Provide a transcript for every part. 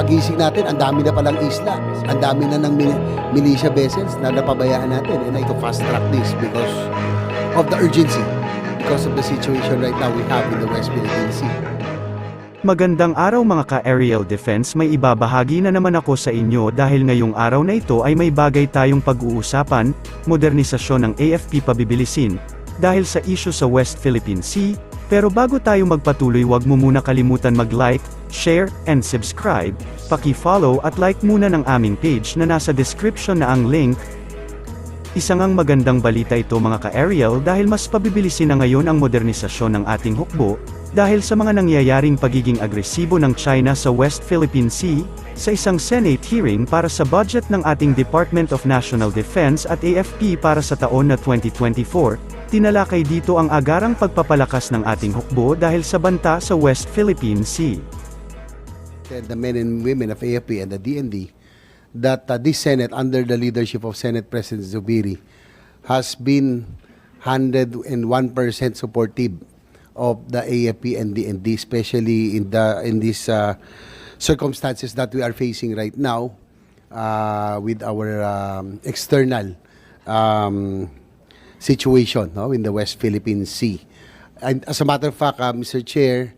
pagising natin, ang dami na palang isla. Ang dami na ng militia vessels na napabayaan natin. And I to fast track this because of the urgency. Because of the situation right now we have in the West Philippine Sea. Magandang araw mga ka-aerial defense, may ibabahagi na naman ako sa inyo dahil ngayong araw na ito ay may bagay tayong pag-uusapan, modernisasyon ng AFP pabibilisin, dahil sa issue sa West Philippine Sea. Pero bago tayo magpatuloy, wag mo muna kalimutan mag-like, share, and subscribe, paki-follow at like muna ng aming page na nasa description na ang link. Isang magandang balita ito mga ka-aerial dahil mas pabibilisin na ngayon ang modernisasyon ng ating hukbo, dahil sa mga nangyayaring pagiging agresibo ng China sa West Philippine Sea. Sa isang Senate hearing para sa budget ng ating Department of National Defense at AFP para sa taon na 2024, tinalakay dito ang agarang pagpapalakas ng ating hukbo dahil sa banta sa West Philippine Sea. The men and women of AFP and the DND that this Senate, under the leadership of Senate President Zubiri, has been 101% supportive of the AFP and DND, especially in these circumstances that we are facing right now with our external situation, no, in the West Philippine Sea. And as a matter of fact, Mr. Chair,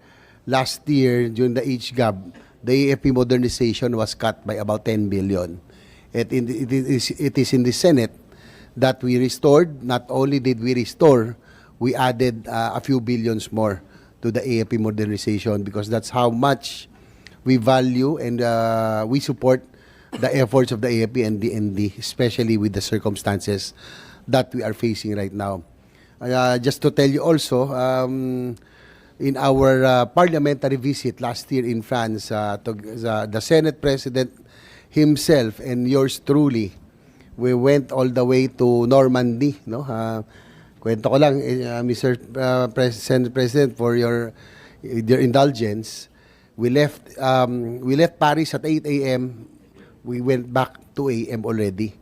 last year during the HGAB, the AFP modernization was cut by about 10 billion. It is in the Senate that we restored. Not only did we restore, we added a few billions more to the AFP modernization because that's how much we value and we support the efforts of the AFP and DND, especially with the circumstances that we are facing right now. Just to tell you also, in our parliamentary visit last year in France, the Senate President himself and yours truly, we went all the way to Normandy. No, kwento ko lang, Mr. Senate President, for your indulgence. We left Paris at 8 a.m. We went back 2 a.m. already.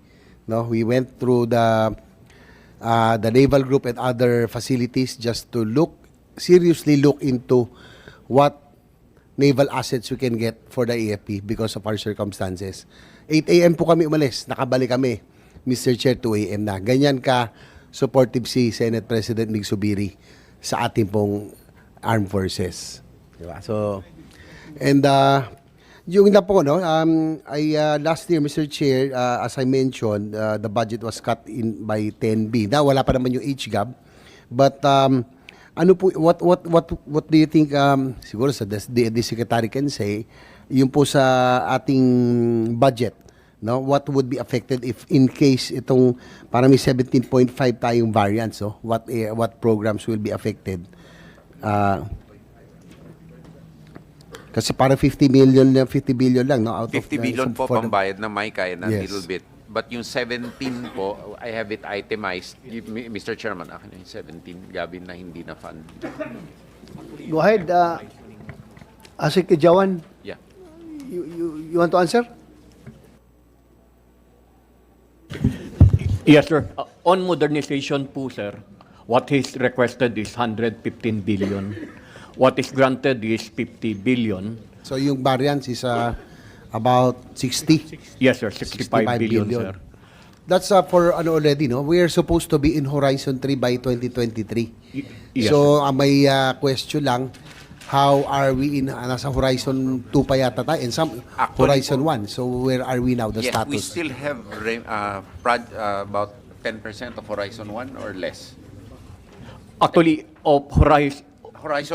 No, we went through the naval group and other facilities just to seriously look into what naval assets we can get for the AFP because of our circumstances. 8 a.m. po kami umalis, nakabalik kami, Mr. Chair, 2 a.m. na. Ganyan ka supportive si Senate President Mig Zubiri sa ating pong armed forces. Diba? So, and yung na po, no, last year, Mr. Chair, as I mentioned, the budget was cut in by 10B. Now, wala pa naman yung HGAB, but ano po, what do you think, siguro sa the Secretary can say, yung po sa ating budget, no, what would be affected if in case itong parang may 17.5 tayong variants, so what programs will be affected? Kasi parang 50 billion lang, no, out 50 of billion po for the- pambayad na may kaya na Yes. little bit. But yung 17 po, I have it itemized. Mr. Chairman, akin na yung 17, Gavin, na hindi na fund. Go ahead, Asik Jawan. Yeah. You want to answer? Yes, sir. On modernization po, sir, what is requested is 115 billion. What is granted is 50 billion. So yung variance is about 60. Yes, sir. 65 billion, sir. That's for ano already, no? We are supposed to be in Horizon 3 by 2023. Yes, So may question lang, how are we in nasa Horizon 2 pa yata tayo and some Actually, Horizon 1. So where are we now, the Yes, status? we still have about 10% of Horizon 1 or less. Actually, of Horizon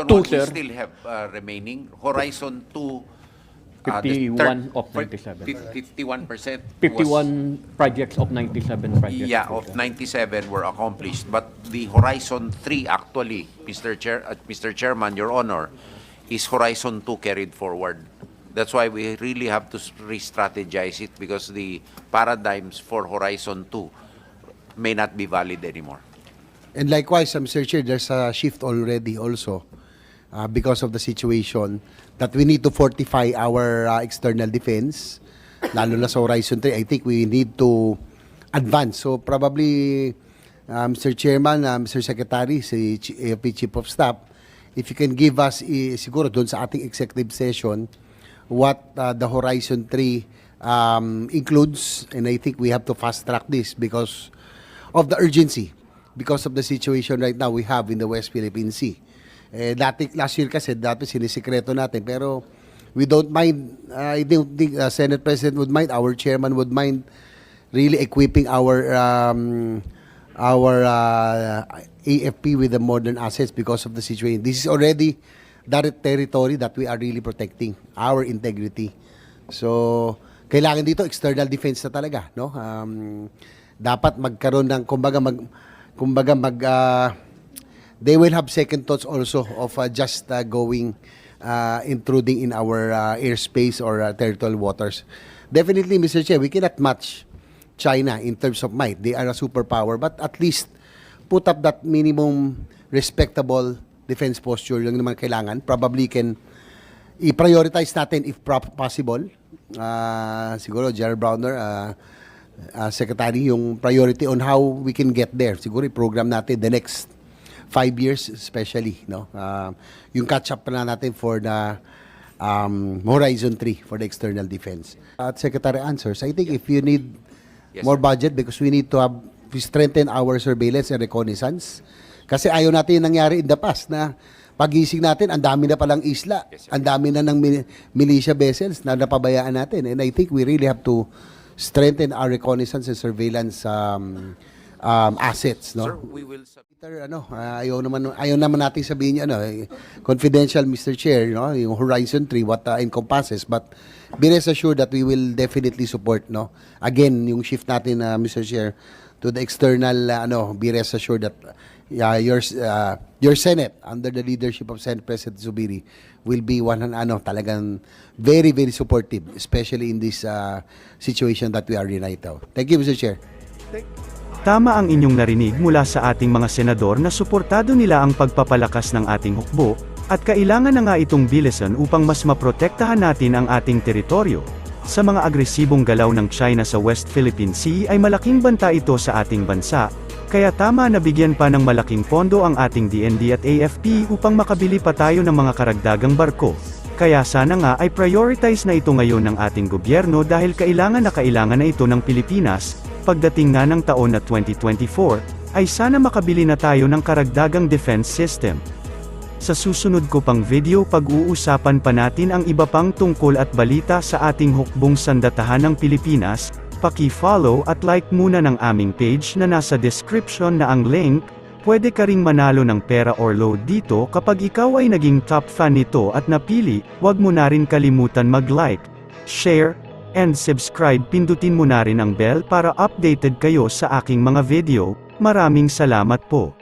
1 Two, we sir. still have remaining. Horizon 2, 51 of 97. 51%. 51 projects of 97 projects. Yeah, po, of sir. 97 were accomplished. But the Horizon 3 actually, Mr. Chairman, Your Honor, is Horizon 2 carried forward. That's why we really have to re-strategize it because the paradigms for Horizon 2 may not be valid anymore. And likewise, Mr. Chair, there's a shift already also because of the situation that we need to fortify our external defense, lalo na sa Horizon 3. I think we need to advance. So probably, Mr. Chairman, Mr. Secretary, si AFP Chief of Staff, if you can give us, siguro doon sa ating executive session, what the Horizon 3 includes, and I think we have to fast track this because of the urgency, because of the situation right now we have in the West Philippine Sea. Last year kasi, sinisikreto natin, pero we don't mind, I don't think Senate President would mind, our chairman would mind really equipping our AFP with the modern assets because of the situation. This is already that territory that we are really protecting, our integrity. So, kailangan dito external defense na talaga, no? Dapat magkaroon ng they will have second thoughts also of just going intruding in our airspace or territorial waters. Definitely, Mr. Chair, we cannot match China in terms of might. They are a superpower, but at least put up that minimum respectable defense posture lang naman kailangan. Probably can i-prioritize natin if possible. Siguro Gerald Browner, Secretary, yung priority on how we can get there. Siguro i-program natin the next 5 years especially, no? Yung catch up na natin for the Horizon 3 for the external defense. At Secretary answers, I think if you need more budget because we need to strengthen our surveillance and reconnaissance. Kasi ayaw natin yung nangyari in the past na pagising natin, ang dami na palang isla, ang dami na ng militia vessels na napabayaan natin. And I think we really have to strengthen our reconnaissance and surveillance assets, no? Sir, we will ayaw naman natin sabihin confidential, Mr. Chair, no, yung Horizon 3 what encompasses, but be rest assured that we will definitely support, no, again yung shift natin, Mr. Chair, to the external, be rest assured that your Senate under the leadership of Senate President Zubiri will be talagang very, very supportive, especially in this situation that we are in right now. Thank you, Mr. Chair. Tama ang inyong narinig mula sa ating mga senador na suportado nila ang pagpapalakas ng ating hukbo, at kailangan na nga itong bilisan upang mas maprotektahan natin ang ating teritoryo. Sa mga agresibong galaw ng China sa West Philippine Sea ay malaking banta ito sa ating bansa, kaya tama na bigyan pa ng malaking pondo ang ating DND at AFP upang makabili pa tayo ng mga karagdagang barko. Kaya sana nga ay prioritize na ito ngayon ng ating gobyerno dahil kailangan na ito ng Pilipinas. Pagdating nga ng taon na 2024, ay sana makabili na tayo ng karagdagang defense system. Sa susunod ko pang video pag-uusapan pa natin ang iba pang tungkol at balita sa ating hukbong sandatahan ng Pilipinas. Paki-follow at like muna ng aming page na nasa description na ang link. Pwede ka ring manalo ng pera or load dito kapag ikaw ay naging top fan nito at napili. Huwag mo na rin kalimutan mag-like, share, and subscribe. Pindutin mo na rin ang bell para updated kayo sa aking mga video. Maraming salamat po.